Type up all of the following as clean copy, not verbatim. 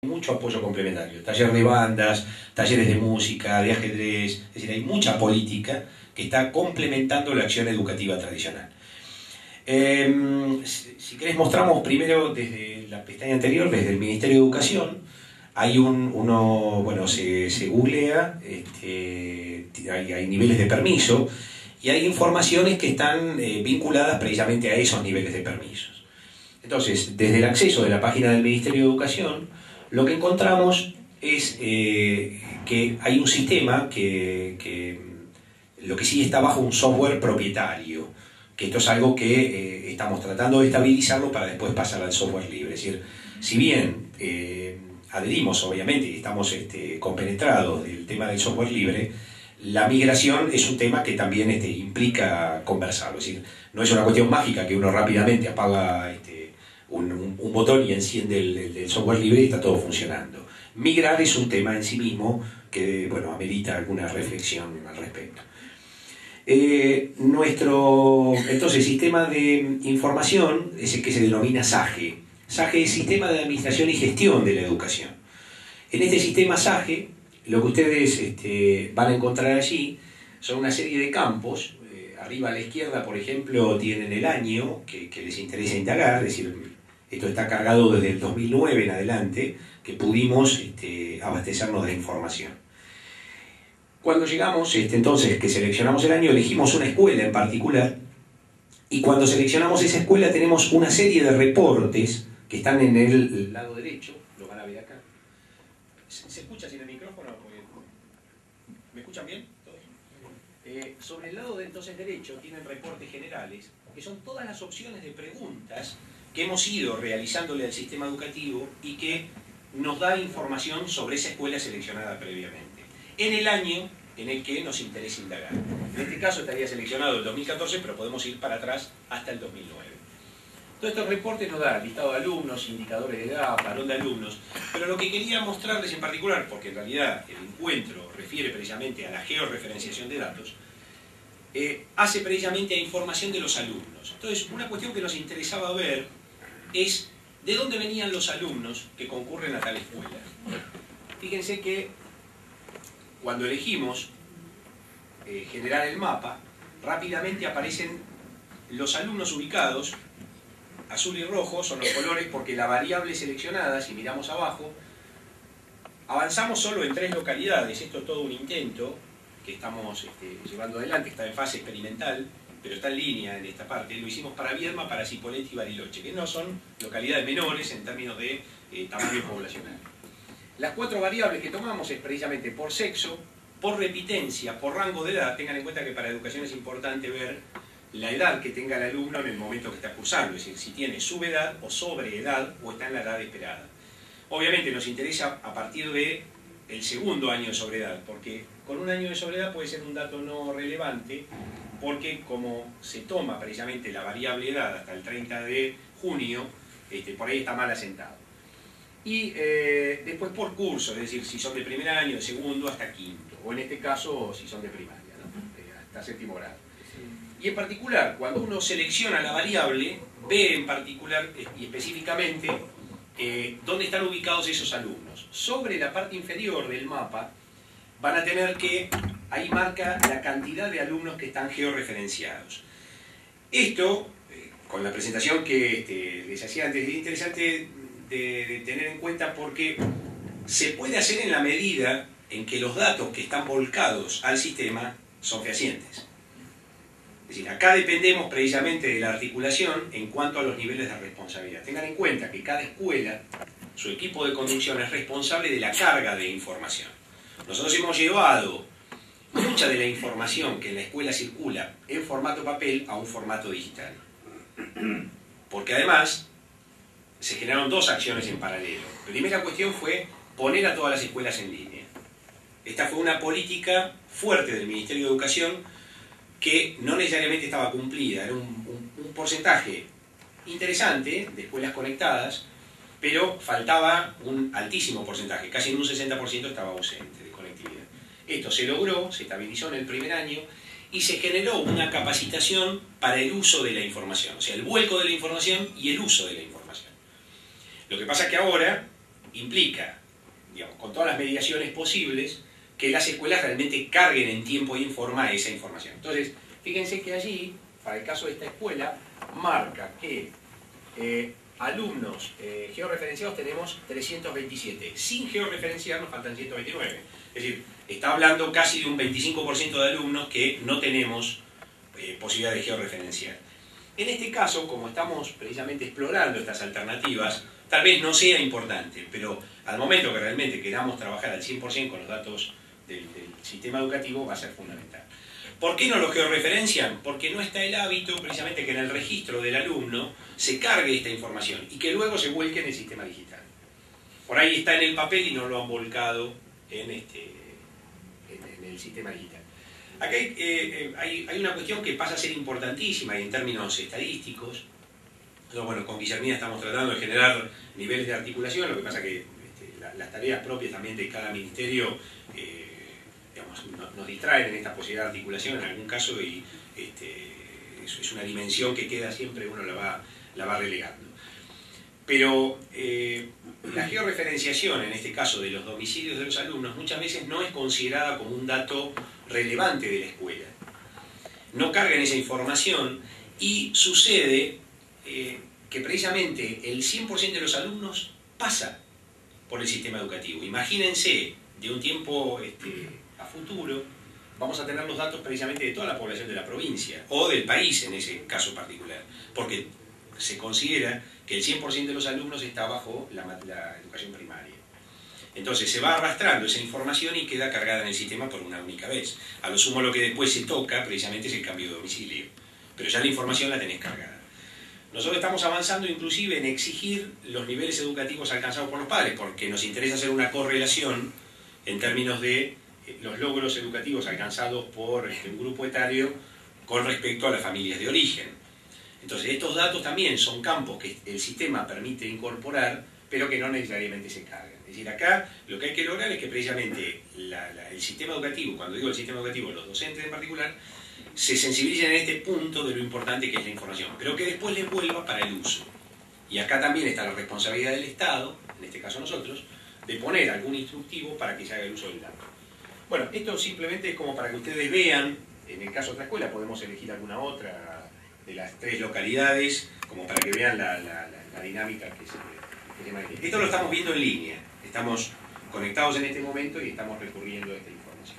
Mucho apoyo complementario, taller de bandas, talleres de música, de ajedrez, es decir, hay mucha política que está complementando la acción educativa tradicional. Si querés mostramos primero desde la pestaña anterior, desde el Ministerio de Educación, hay se googlea, hay niveles de permiso y hay informaciones que están vinculadas precisamente a esos niveles de permisos. Entonces, desde el acceso de la página del Ministerio de Educación, lo que encontramos es que hay un sistema que lo que sí está bajo un software propietario, que esto es algo que estamos tratando de estabilizarlo para después pasar al software libre. Es decir, si bien adherimos obviamente y estamos compenetrados del tema del software libre, la migración es un tema que también implica conversarlo. Es decir, no es una cuestión mágica que uno rápidamente apaga un botón y enciende el software libre y está todo funcionando. Migrar es un tema en sí mismo que, amerita alguna reflexión al respecto. Nuestro sistema de información es el que se denomina SAGE. SAGE es Sistema de Administración y Gestión de la Educación. En este sistema SAGE, lo que ustedes van a encontrar allí son una serie de campos. Arriba a la izquierda, por ejemplo, tienen el año que les interesa indagar, es decir, esto está cargado desde el 2009 en adelante, que pudimos abastecernos de información. Cuando llegamos, entonces, que seleccionamos el año, elegimos una escuela en particular, y cuando seleccionamos esa escuela tenemos una serie de reportes que están en el lado derecho, lo van a ver acá. ¿Se escucha sin el micrófono? ¿Me escuchan bien? Sobre el lado de entonces derecho tienen reportes generales, que son todas las opciones de preguntas que hemos ido realizándole al sistema educativo y que nos da información sobre esa escuela seleccionada previamente, en el año en el que nos interesa indagar. En este caso estaría seleccionado el 2014, pero podemos ir para atrás hasta el 2009. Todos estos reportes nos dan listado de alumnos, indicadores de edad, parón de alumnos, pero lo que quería mostrarles en particular, porque en realidad el encuentro refiere precisamente a la georreferenciación de datos, hace precisamente a información de los alumnos. Entonces, una cuestión que nos interesaba ver es de dónde venían los alumnos que concurren a tal escuela. Fíjense que cuando elegimos generar el mapa, rápidamente aparecen los alumnos ubicados. Azul y rojo son los colores porque la variable seleccionada, si miramos abajo, avanzamos solo en 3 localidades. Esto es todo un intento que estamos llevando adelante, está en fase experimental, pero está en línea en esta parte. Lo hicimos para Viedma, para Cipolletti y Bariloche, que no son localidades menores en términos de tamaño poblacional. Las 4 variables que tomamos es precisamente por sexo, por repitencia, por rango de edad. Tengan en cuenta que para educación es importante ver la edad que tenga el alumno en el momento que está cursando, es decir, si tiene subedad o sobreedad o está en la edad esperada. Obviamente nos interesa a partir del segundo año de sobredad, porque con un año de sobredad puede ser un dato no relevante, porque como se toma precisamente la variable edad hasta el 30 de junio, por ahí está mal asentado. Y después por curso, es decir, si son de primer año, de segundo hasta quinto, o en este caso si son de primaria, ¿no? Hasta séptimo grado. Y en particular, cuando uno selecciona la variable, ve en particular y específicamente dónde están ubicados esos alumnos. Sobre la parte inferior del mapa van a tener que, ahí marca la cantidad de alumnos que están georreferenciados. Esto, con la presentación que les hacía antes, es interesante de tener en cuenta porque se puede hacer en la medida en que los datos que están volcados al sistema son fehacientes. Es decir, acá dependemos precisamente de la articulación en cuanto a los niveles de responsabilidad. Tengan en cuenta que cada escuela, su equipo de conducción es responsable de la carga de información. Nosotros hemos llevado mucha de la información que en la escuela circula en formato papel a un formato digital. Porque además se generaron 2 acciones en paralelo. La primera cuestión fue poner a todas las escuelas en línea. Esta fue una política fuerte del Ministerio de Educación que no necesariamente estaba cumplida. Era un porcentaje interesante de escuelas conectadas, pero faltaba un altísimo porcentaje, casi en un 60% estaba ausente de conectividad. Esto se logró, se estabilizó en el primer año y se generó una capacitación para el uso de la información, o sea, el vuelco de la información y el uso de la información. Lo que pasa es que ahora implica, digamos, con todas las mediaciones posibles, que las escuelas realmente carguen en tiempo y en forma esa información. Entonces, fíjense que allí, para el caso de esta escuela, marca que alumnos georreferenciados tenemos 327. Sin georreferenciar nos faltan 129. Es decir, está hablando casi de un 25% de alumnos que no tenemos posibilidad de georreferenciar. En este caso, como estamos precisamente explorando estas alternativas, tal vez no sea importante, pero al momento que realmente queramos trabajar al 100% con los datos del sistema educativo va a ser fundamental. ¿Por qué no lo georreferencian? Porque no está el hábito precisamente que en el registro del alumno se cargue esta información y que luego se vuelque en el sistema digital. Por ahí está en el papel y no lo han volcado en el sistema digital. Acá hay una cuestión que pasa a ser importantísima y en términos estadísticos. Bueno, con Guillermina estamos tratando de generar niveles de articulación, lo que pasa que las tareas propias también de cada ministerio digamos, nos distraen en esta posibilidad de articulación en algún caso y es una dimensión que queda siempre, uno la va relegando. Pero la georreferenciación, en este caso de los domicilios de los alumnos, muchas veces no es considerada como un dato relevante de la escuela. No cargan esa información y sucede que precisamente el 100% de los alumnos pasa por el sistema educativo. Imagínense, de un tiempo a futuro, vamos a tener los datos precisamente de toda la población de la provincia, o del país en ese caso particular, porque se considera que el 100% de los alumnos está bajo la educación primaria. Entonces se va arrastrando esa información y queda cargada en el sistema por una única vez. A lo sumo lo que después se toca precisamente es el cambio de domicilio, pero ya la información la tenés cargada. Nosotros estamos avanzando inclusive en exigir los niveles educativos alcanzados por los padres, porque nos interesa hacer una correlación en términos de los logros educativos alcanzados por un grupo etario con respecto a las familias de origen. Entonces estos datos también son campos que el sistema permite incorporar, pero que no necesariamente se cargan. Es decir, acá lo que hay que lograr es que precisamente el sistema educativo, cuando digo el sistema educativo, los docentes en particular, se sensibilicen en este punto de lo importante que es la información, pero que después les vuelva para el uso. Y acá también está la responsabilidad del Estado, en este caso nosotros, de poner algún instructivo para que se haga el uso del dato. Bueno, esto simplemente es como para que ustedes vean, en el caso de otra escuela podemos elegir alguna otra de las 3 localidades, como para que vean la dinámica que se maneja. Esto lo estamos viendo en línea, estamos conectados en este momento y estamos recurriendo a esta información.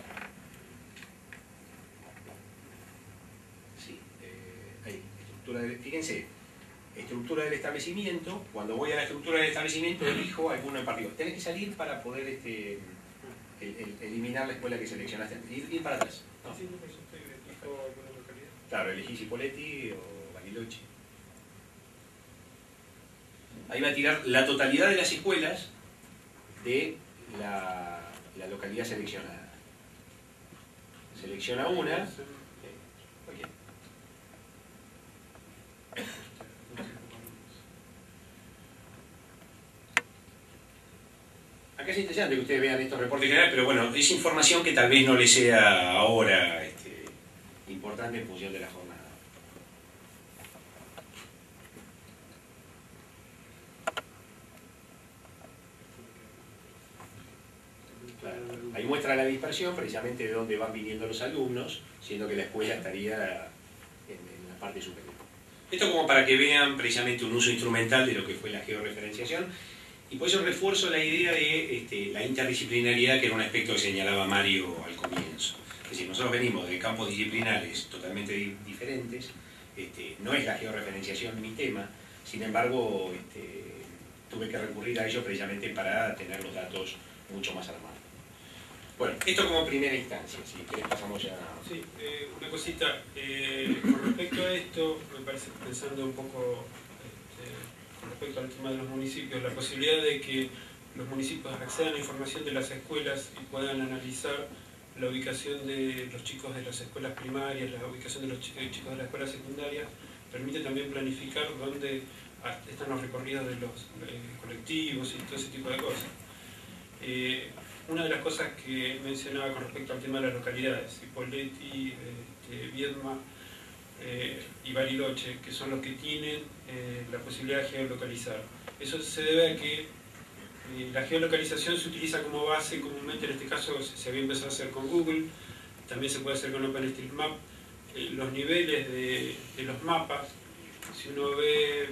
Sí, ahí, fíjense, estructura del establecimiento. Cuando voy a la estructura del establecimiento elijo alguno en particular. Tenés que salir para poder eliminar la escuela que seleccionaste. Ir para atrás. ¿No? Sí, no, eso elijo alguna localidad. Claro, elegí Cipolletti o Bariloche. Ahí va a tirar la totalidad de las escuelas de la localidad seleccionada. Selecciona una. Acá es interesante que ustedes vean estos reportes generales, pero bueno, es información que tal vez no les sea ahora importante en función de la jornada. Claro. Ahí muestra la dispersión precisamente de dónde van viniendo los alumnos, siendo que la escuela estaría en la parte superior. Esto como para que vean precisamente un uso instrumental de lo que fue la georreferenciación. Y por eso refuerzo la idea de la interdisciplinariedad, que era un aspecto que señalaba Mario al comienzo. Es decir, nosotros venimos de campos disciplinares totalmente diferentes, no es la georreferenciación mi tema, sin embargo tuve que recurrir a ello precisamente para tener los datos mucho más armados. Bueno, esto como primera instancia, si querés pasamos ya... Sí, una cosita, con respecto a esto, me parece, pensando un poco... respecto al tema de los municipios, la posibilidad de que los municipios accedan a información de las escuelas y puedan analizar la ubicación de los chicos de las escuelas primarias, la ubicación de los chicos de la escuela secundaria, permite también planificar dónde están los recorridos de los colectivos y todo ese tipo de cosas. Una de las cosas que mencionaba con respecto al tema de las localidades, Cipolletti, Viedma, y Bariloche, que son los que tienen la posibilidad de geolocalizar. Eso se debe a que La geolocalización se utiliza como base comúnmente, en este caso se había empezado a hacer con Google, también se puede hacer con OpenStreetMap. Los niveles de los mapas, si uno ve,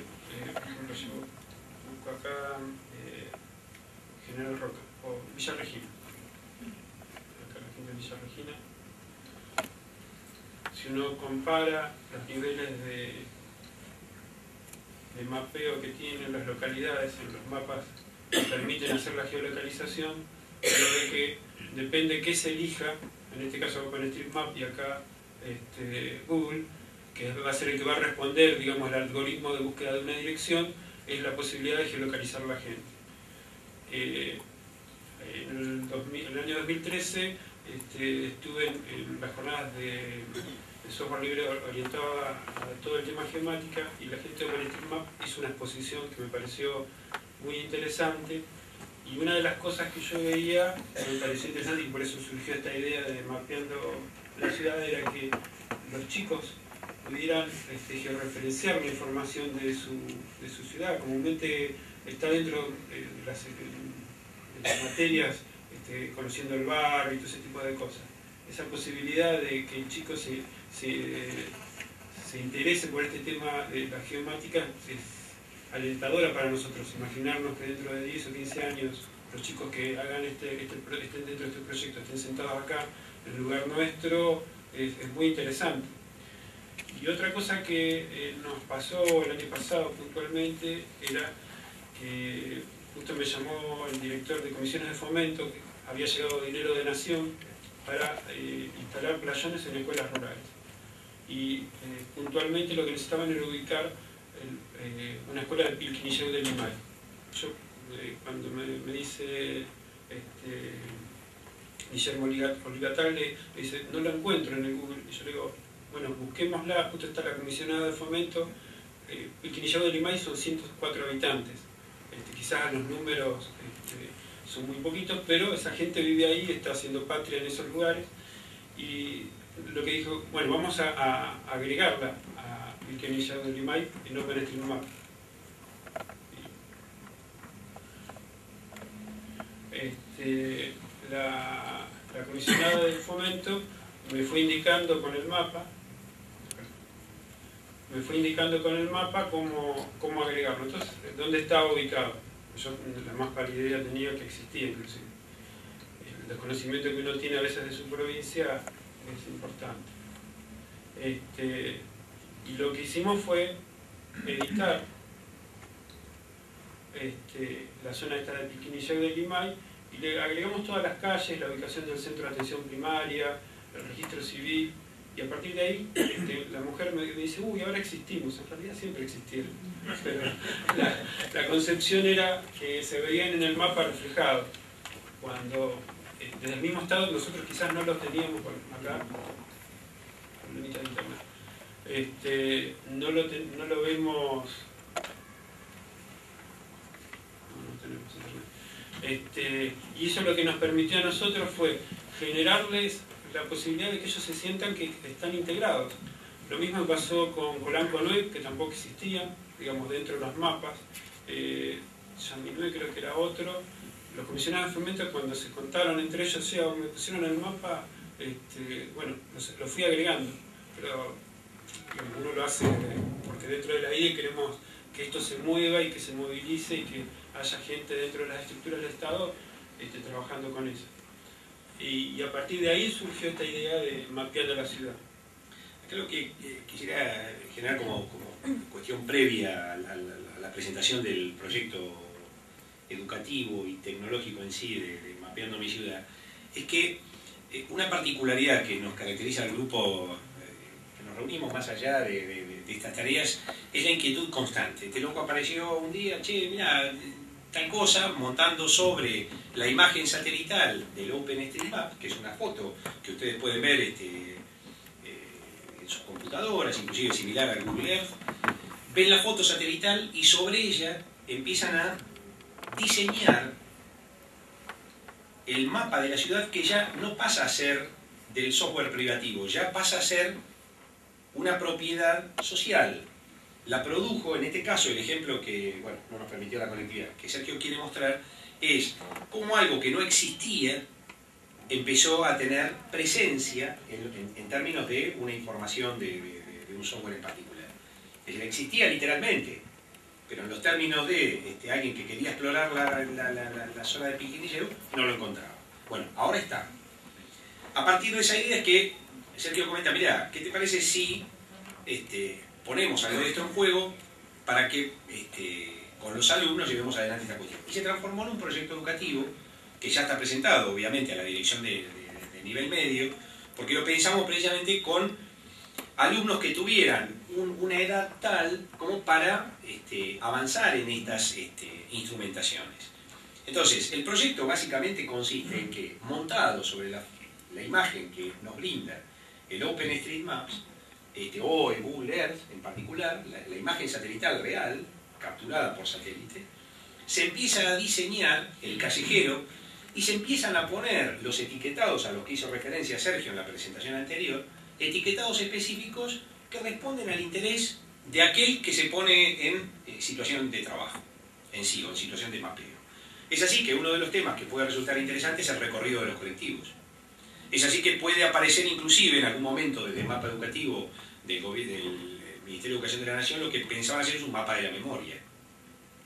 por ejemplo, yo busco acá General Roca o Villa Regina, acá la gente de Villa Regina, si uno compara los niveles de mapeo que tienen las localidades en los mapas que permiten hacer la geolocalización, uno ve que depende qué se elija, en este caso OpenStreetMap y acá Google, que va a ser el que va a responder, digamos, al algoritmo de búsqueda de una dirección, es la posibilidad de geolocalizar la gente. En el año 2013 estuve en las jornadas de software libre orientado a todo el tema geomática, y la gente de OpenStreetMap hizo una exposición que me pareció muy interesante, y una de las cosas que yo veía me pareció interesante, y por eso surgió esta idea de mapeando la ciudad, era que los chicos pudieran georreferenciar la información de su ciudad. Comúnmente está dentro de las materias, conociendo el barrio y todo ese tipo de cosas. Esa posibilidad de que el chico se interese por este tema de la geomática es alentadora para nosotros. Imaginarnos que dentro de 10 o 15 años los chicos que hagan estén dentro de este proyecto, estén sentados acá en el lugar nuestro, es muy interesante. Y otra cosa que nos pasó el año pasado puntualmente era que justo me llamó el director de comisiones de fomento, que había llegado dinero de Nación para instalar playones en escuelas rurales. Y puntualmente lo que necesitaban era ubicar una escuela de Pilquinilleu de Limay. Yo, cuando me dice Guillermo Oligataglia, me dice, no la encuentro en el Google, y yo le digo, bueno, busquémosla, justo está la comisionada de fomento. Pilquinilleu de Limay son 104 habitantes. Quizás los números son muy poquitos, pero esa gente vive ahí, está haciendo patria en esos lugares, y lo que dijo, bueno, vamos a agregarla a Pilquinilleu de Limay en OpenStreetMap. La comisionada del fomento me fue indicando con el mapa cómo agregarlo. Entonces, ¿dónde estaba ubicado? Yo la más pálida idea tenía que existía, inclusive. El desconocimiento que uno tiene a veces de su provincia es importante. Y lo que hicimos fue editar la zona esta de Pilquinilleu de Limay, y le agregamos todas las calles, la ubicación del centro de atención primaria, el registro civil, y a partir de ahí la mujer me dice, uy, ahora existimos. En realidad siempre existieron, pero la concepción era que se veían en el mapa reflejados, cuando desde el mismo estado nosotros quizás no los teníamos acá, problemita de internet, no lo vemos, no tenemos internet. Y eso lo que nos permitió a nosotros fue generarles la posibilidad de que ellos se sientan que están integrados. Lo mismo pasó con Colanco-Nuey, que tampoco existía, digamos, dentro de los mapas. Yaminué creo que era otro. Los comisionados de fomento, cuando se contaron entre ellos, o me pusieron el mapa, bueno, lo fui agregando. Pero digamos, uno lo hace porque dentro de la IDE queremos que esto se mueva y que se movilice y que haya gente dentro de las estructuras del Estado trabajando con eso. Y a partir de ahí surgió esta idea de mapeando la ciudad. Creo que quisiera generar como cuestión previa a la presentación del proyecto educativo y tecnológico en sí de Mapeando mi Ciudad, es que una particularidad que nos caracteriza al grupo que nos reunimos más allá de estas tareas es la inquietud constante. Este loco apareció un día, che, mira, tal cosa, montando sobre la imagen satelital del OpenStreetMap, que es una foto que ustedes pueden ver en sus computadoras, inclusive similar al Google Earth. Ven la foto satelital y sobre ella empiezan a diseñar el mapa de la ciudad, que ya no pasa a ser del software privativo, ya pasa a ser una propiedad social. La produjo, en este caso, el ejemplo que, bueno, no nos permitió la conectividad, que Sergio quiere mostrar, es cómo algo que no existía empezó a tener presencia en términos de una información de un software en particular. Es decir, existía literalmente, pero en los términos de alguien que quería explorar la zona de Piquinillero, no lo encontraba. Bueno, ahora está. A partir de esa idea es que Sergio comenta, mirá, ¿qué te parece si ponemos algo de esto en juego para que con los alumnos llevemos adelante esta cuestión? Y se transformó en un proyecto educativo que ya está presentado, obviamente, a la dirección de nivel medio, porque lo pensamos precisamente con alumnos que tuvieran una edad tal como para avanzar en estas instrumentaciones. Entonces, el proyecto básicamente consiste en que, montado sobre la imagen que nos brinda el OpenStreetMaps, o el Google Earth en particular, la imagen satelital real, capturada por satélite, se empieza a diseñar el callejero y se empiezan a poner los etiquetados a los que hizo referencia Sergio en la presentación anterior, etiquetados específicos que responden al interés de aquel que se pone en situación de trabajo, en sí, o en situación de mapeo. Es así que uno de los temas que puede resultar interesante es el recorrido de los colectivos. Es así que puede aparecer inclusive en algún momento desde el mapa educativo del Ministerio de Educación de la Nación lo que pensaban hacer es un mapa de la memoria.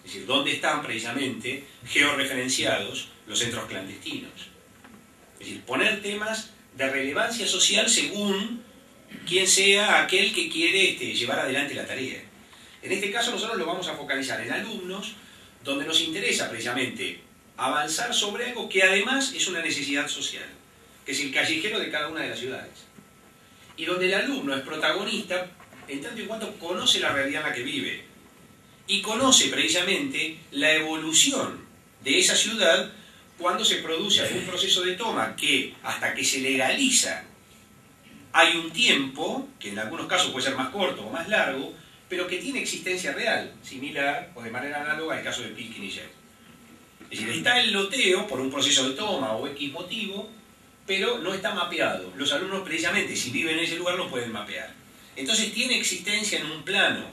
Es decir, dónde están precisamente georreferenciados los centros clandestinos. Es decir, poner temas de relevancia social según quien sea aquel que quiere llevar adelante la tarea. En este caso nosotros lo vamos a focalizar en alumnos donde nos interesa precisamente avanzar sobre algo que además es una necesidad social, que es el callejero de cada una de las ciudades. Y donde el alumno es protagonista en tanto y cuanto conoce la realidad en la que vive y conoce precisamente la evolución de esa ciudad cuando se produce algún proceso de toma que hasta que se legaliza hay un tiempo, que en algunos casos puede ser más corto o más largo, pero que tiene existencia real, similar o de manera análoga al caso de Pilquiniller. Es decir, está el loteo por un proceso de toma o X motivo, pero no está mapeado. Los alumnos precisamente, si viven en ese lugar, lo pueden mapear. Entonces tiene existencia en un plano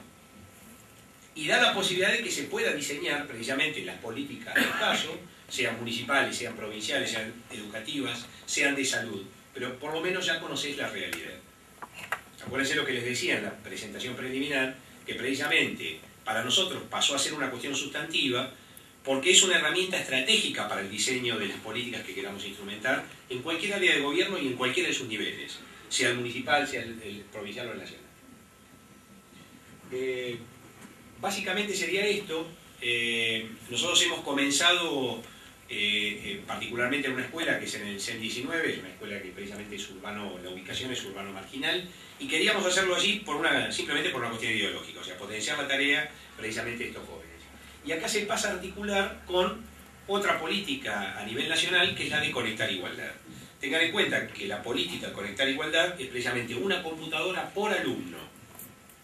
y da la posibilidad de que se pueda diseñar precisamente las políticas del caso, sean municipales, sean provinciales, sean educativas, sean de salud, pero por lo menos ya conocéis la realidad. Acuérdense lo que les decía en la presentación preliminar, que precisamente para nosotros pasó a ser una cuestión sustantiva porque es una herramienta estratégica para el diseño de las políticas que queramos instrumentar en cualquier área de gobierno y en cualquiera de sus niveles, sea el municipal, sea el provincial o el nacional. Básicamente sería esto. Nosotros hemos comenzado particularmente en una escuela que es en el CEN 19, es una escuela que precisamente es urbano, la ubicación es urbano marginal, y queríamos hacerlo allí simplemente por una cuestión ideológica, o sea, potenciar la tarea precisamente de estos jóvenes. Y acá se pasa a articular con otra política a nivel nacional, que es la de Conectar Igualdad. Tengan en cuenta que la política de Conectar Igualdad es precisamente una computadora por alumno.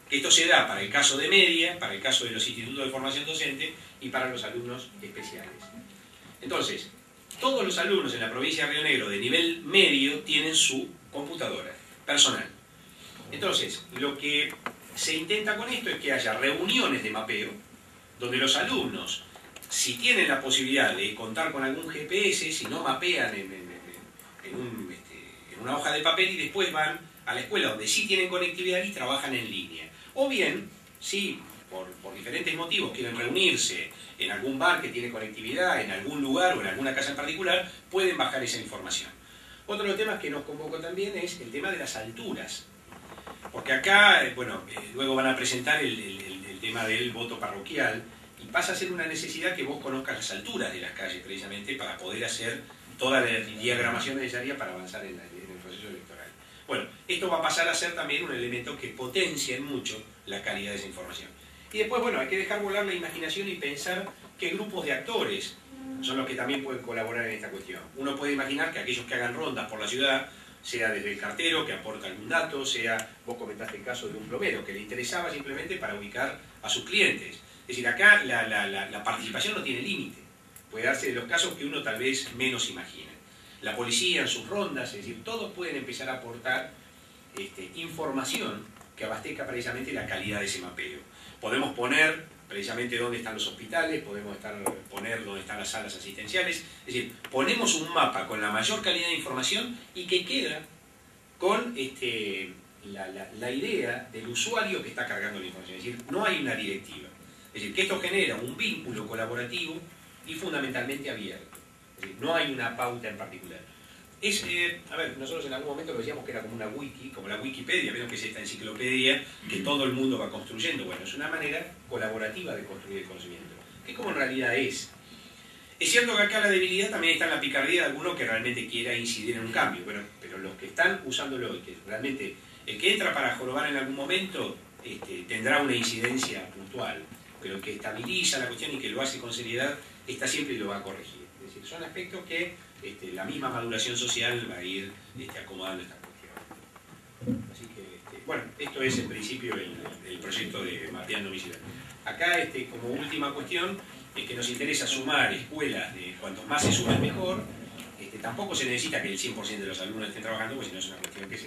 Esto se da para el caso de media, para el caso de los institutos de formación docente y para los alumnos especiales. Entonces, todos los alumnos en la provincia de Río Negro de nivel medio tienen su computadora personal. Entonces, lo que se intenta con esto es que haya reuniones de mapeo, donde los alumnos, si tienen la posibilidad de contar con algún GPS, si no mapean en una hoja de papel y después van a la escuela donde sí tienen conectividad y trabajan en línea. O bien, si por diferentes motivos quieren reunirse en algún bar que tiene conectividad, en algún lugar o en alguna casa en particular, pueden bajar esa información. Otro de los temas que nos convocó también es el tema de las alturas. Porque acá, luego van a presentar el tema del voto parroquial y pasa a ser una necesidad que vos conozcas las alturas de las calles precisamente para poder hacer toda la diagramación necesaria para avanzar en el proceso electoral. Bueno, esto va a pasar a ser también un elemento que potencia mucho la calidad de esa información. Y después, hay que dejar volar la imaginación y pensar qué grupos de actores son los que también pueden colaborar en esta cuestión. Uno puede imaginar que aquellos que hagan rondas por la ciudad, sea desde el cartero que aporta algún dato, sea, vos comentaste el caso de un plomero que le interesaba simplemente para ubicar a sus clientes. Es decir, acá la participación no tiene límite. Puede darse de los casos que uno tal vez menos imagina. La policía en sus rondas, es decir, todos pueden empezar a aportar información que abastezca precisamente la calidad de ese mapeo. Podemos poner precisamente dónde están los hospitales, podemos poner dónde están las salas asistenciales, es decir, ponemos un mapa con la mayor calidad de información y que queda con la idea del usuario que está cargando la información, es decir, no hay una directiva, es decir, que esto genera un vínculo colaborativo y fundamentalmente abierto, es decir, no hay una pauta en particular. A ver, nosotros en algún momento lo decíamos que era como una wiki, como la Wikipedia, vieron que es esta enciclopedia que todo el mundo va construyendo. Bueno, es una manera colaborativa de construir el conocimiento, que como en realidad es. Es cierto que acá la debilidad también está en la picardía de alguno que realmente quiera incidir en un cambio, pero los que están usándolo y que realmente el que entra para jorobar en algún momento tendrá una incidencia puntual, pero el que estabiliza la cuestión y que lo hace con seriedad está siempre y lo va a corregir. Es decir, son aspectos que la misma maduración social va a ir acomodando esta cuestión. Así que, bueno, esto es en principio el proyecto de Mapeando mi ciudad. Acá, como última cuestión, es que nos interesa sumar escuelas, cuantos más se sumen mejor. Tampoco se necesita que el 100% de los alumnos estén trabajando, porque si no es una cuestión que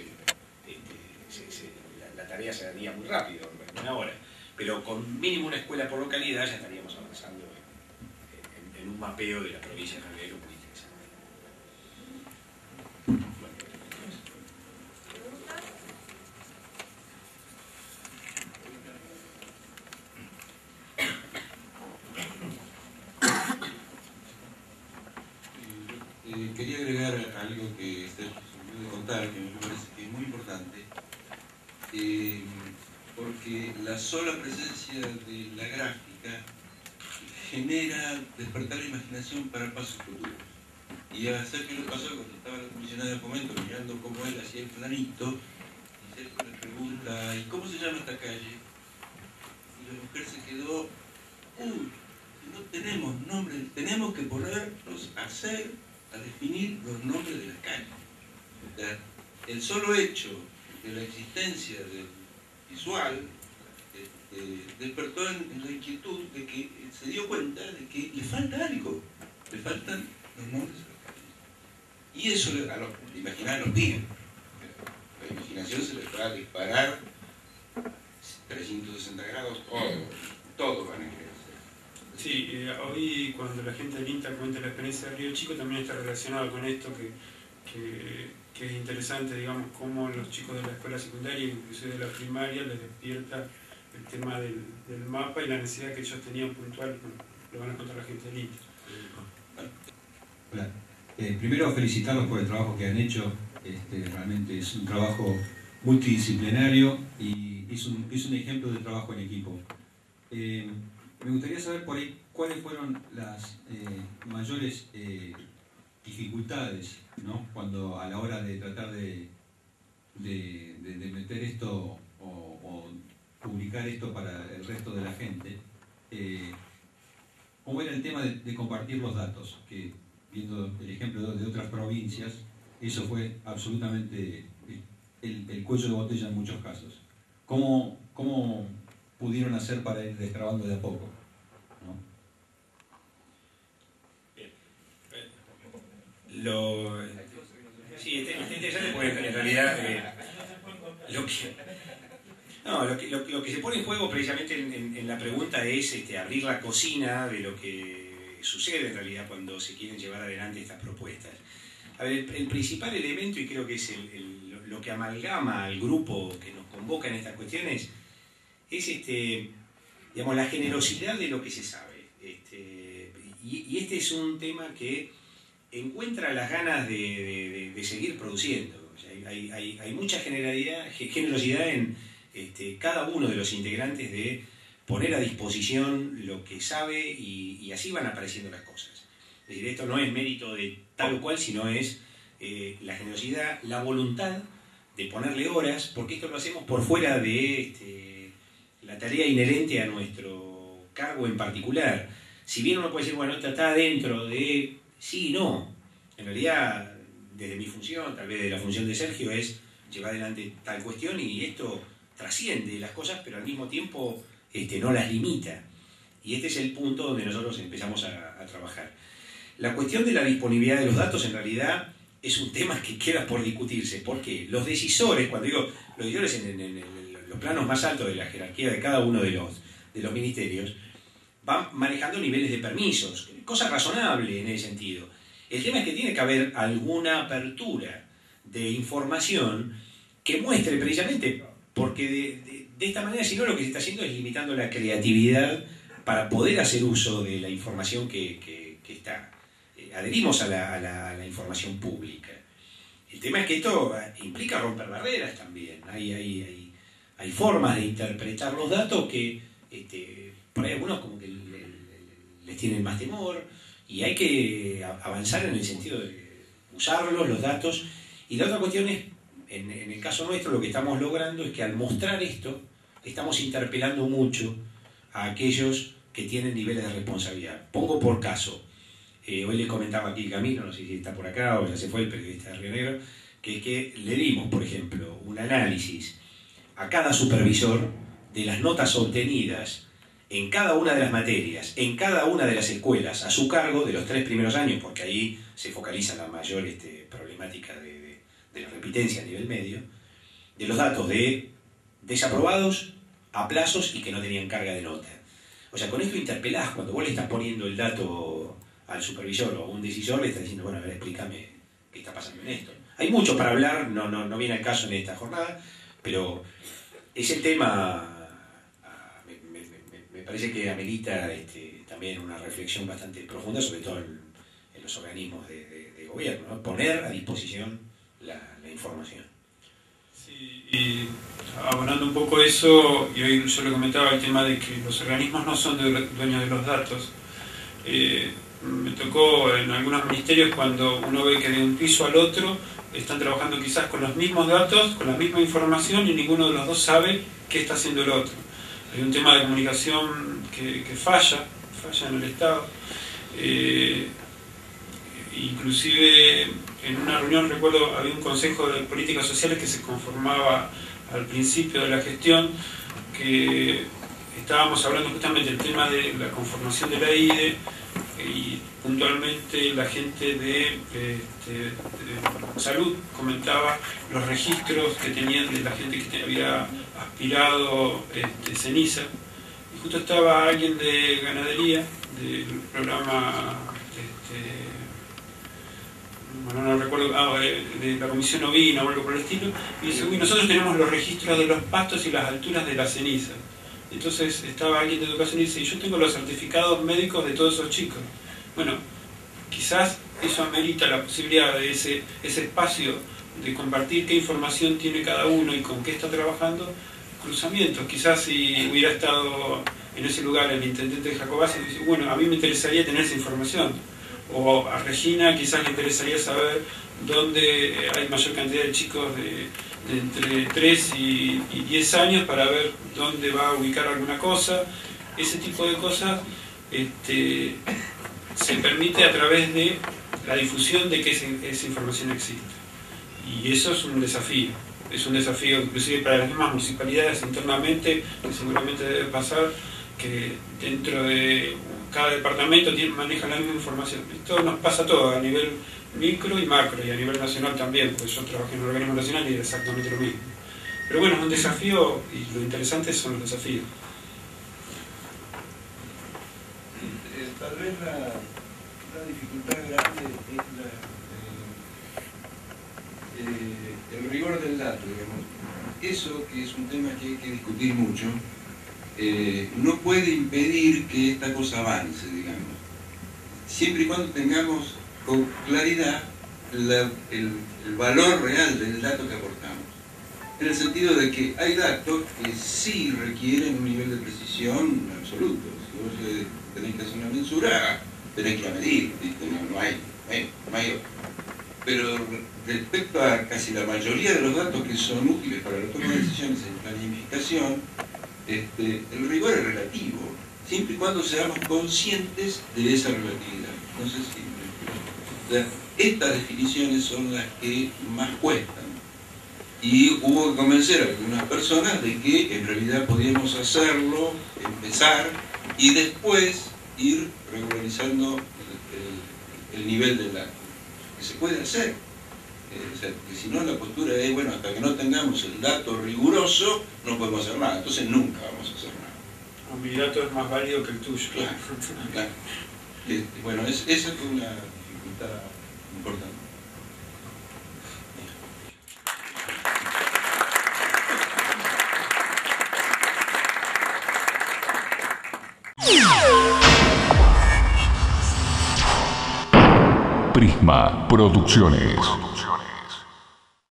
la tarea se daría muy rápido, en una hora. Pero con mínimo una escuela por localidad ya estaríamos avanzando en un mapeo de la provincia de Janeiro. Quería agregar algo que Sergio se me olvidó de contar, que me parece que es muy importante, porque la sola presencia de la gráfica genera despertar la imaginación para pasos futuros. Y a Sergio le pasó cuando estaba la comisionada de fomento mirando cómo él hacía el planito, y Sergio le pregunta, ¿y cómo se llama esta calle? Y la mujer se quedó, uy, no tenemos nombre, tenemos que ponernos a definir los nombres de las calles. O sea, el solo hecho de la existencia del visual despertó en la inquietud de que se dio cuenta de que le falta algo, le faltan los nombres de las calles. Y eso a los imaginarios los piden. La imaginación se les va a disparar 360 grados, todo van a querer. Sí, hoy cuando la gente del INTA cuenta la experiencia de Río Chico también está relacionado con esto que es interesante, digamos, cómo los chicos de la escuela secundaria, incluso de la primaria, les despierta el tema del mapa y la necesidad que ellos tenían puntual, lo van a contar la gente del INTA. Hola. Primero felicitarlos por el trabajo que han hecho, realmente es un trabajo multidisciplinario y es un ejemplo de trabajo en equipo. Me gustaría saber por ahí cuáles fueron las mayores dificultades, ¿no? Cuando a la hora de tratar de meter esto o publicar esto para el resto de la gente, ¿cómo era el tema de compartir los datos? Que viendo el ejemplo de otras provincias, eso fue absolutamente el cuello de botella en muchos casos. ¿Cómo pudieron hacer para ir destrabando de a poco? ¿No? Bien. Sí, está interesante porque en realidad lo que se pone en juego precisamente en la pregunta es abrir la cocina de lo que sucede en realidad cuando se quieren llevar adelante estas propuestas. A ver, el principal elemento, y creo que es lo que amalgama al grupo que nos convoca en estas cuestiones, es digamos, la generosidad de lo que se sabe. Y este es un tema que encuentra las ganas de seguir produciendo. O sea, hay mucha generosidad en cada uno de los integrantes de poner a disposición lo que sabe y así van apareciendo las cosas. Es decir, esto no es mérito de tal o cual, sino es la generosidad, la voluntad de ponerle horas, porque esto lo hacemos por fuera de la tarea inherente a nuestro cargo en particular. Si bien uno puede decir, bueno, esto está dentro de sí y no, en realidad desde mi función, tal vez de la función de Sergio, es llevar adelante tal cuestión y esto trasciende las cosas, pero al mismo tiempo no las limita. Y este es el punto donde nosotros empezamos a trabajar. La cuestión de la disponibilidad de los datos en realidad es un tema que queda por discutirse, porque los decisores, cuando digo los decisores en los planos más altos de la jerarquía de cada uno de los ministerios, van manejando niveles de permisos, cosa razonable en ese sentido. El tema es que tiene que haber alguna apertura de información que muestre precisamente, porque de esta manera, si no, lo que se está haciendo es limitando la creatividad para poder hacer uso de la información que está. Adherimos a la información pública. El tema es que esto implica romper barreras también. Hay formas de interpretar los datos que por ahí algunos como que les tienen más temor, y hay que avanzar en el sentido de usarlos, los datos. Y la otra cuestión es, en el caso nuestro, lo que estamos logrando es que al mostrar esto, estamos interpelando mucho a aquellos que tienen niveles de responsabilidad. Pongo por caso, hoy le comentaba aquí Camilo, no sé si está por acá o ya se fue el periodista de Río Negro, que es que le dimos, por ejemplo, un análisis a cada supervisor de las notas obtenidas en cada una de las materias, en cada una de las escuelas a su cargo de los 3 primeros años, porque ahí se focaliza la mayor problemática de la repitencia a nivel medio, de los datos de desaprobados, a plazos y que no tenían carga de nota. O sea, con esto interpelás, cuando vos le estás poniendo el dato al supervisor o a un decisor, le estás diciendo, bueno, a ver, explícame qué está pasando en esto. Hay mucho para hablar, no viene al caso en esta jornada, pero ese tema me parece que amerita también una reflexión bastante profunda, sobre todo en los organismos de gobierno, ¿no? Poner a disposición la información. Sí, y abonando un poco eso, y hoy yo le comentaba el tema de que los organismos no son dueños de los datos. Me tocó en algunos ministerios cuando uno ve que de un piso al otro están trabajando quizás con los mismos datos, con la misma información, y ninguno de los dos sabe qué está haciendo el otro. Hay un tema de comunicación que falla en el Estado. Inclusive en una reunión, recuerdo, había un consejo de políticas sociales que se conformaba al principio de la gestión, que estábamos hablando justamente del tema de la conformación de la IDE, y puntualmente la gente de salud comentaba los registros que tenían de la gente que había aspirado ceniza, y justo estaba alguien de ganadería del programa, bueno, no recuerdo, de la comisión ovina o algo por el estilo, y dice, uy, nosotros tenemos los registros de los pastos y las alturas de la ceniza. Entonces estaba alguien de educación y dice, y yo tengo los certificados médicos de todos esos chicos. Bueno, quizás eso amerita la posibilidad de ese espacio de compartir qué información tiene cada uno y con qué está trabajando, cruzamientos. Quizás si hubiera estado en ese lugar el intendente de Jacobacci, dice, bueno, a mí me interesaría tener esa información. O a Regina quizás le interesaría saber dónde hay mayor cantidad de chicos de entre 3 y 10 años para ver dónde va a ubicar alguna cosa. Ese tipo de cosas se permite a través de la difusión de que esa información existe. Y eso es un desafío inclusive para las mismas municipalidades internamente, que seguramente debe pasar, que dentro de cada departamento maneja la misma información. Esto nos pasa todo a nivel micro y macro, y a nivel nacional también, porque yo trabajé en un organismo nacional y es exactamente lo mismo. Pero bueno, es un desafío, y lo interesante son los desafíos. Tal vez la dificultad grande es el rigor del dato, digamos. Eso, que es un tema que hay que discutir mucho, no puede impedir que esta cosa avance, digamos. Siempre y cuando tengamos con claridad el valor real del dato que aportamos. En el sentido de que hay datos que sí requieren un nivel de precisión absoluto. Si vos tenés que hacer una mensura, tenés que medir, no hay otro. Pero respecto a casi la mayoría de los datos que son útiles para la toma de decisiones en planificación, el rigor es relativo, siempre y cuando seamos conscientes de esa relatividad. No sé si estas definiciones son las que más cuestan. Y hubo que convencer a algunas personas de que en realidad podíamos hacerlo, empezar, y después ir regularizando el nivel del dato. Que se puede hacer. O sea, que si no, la postura es, bueno, hasta que no tengamos el dato riguroso, no podemos hacer nada. Entonces nunca vamos a hacer nada. Mi dato es más válido que el tuyo. Claro, claro. Bueno, esa fue una dificultad importante. Prisma Producciones.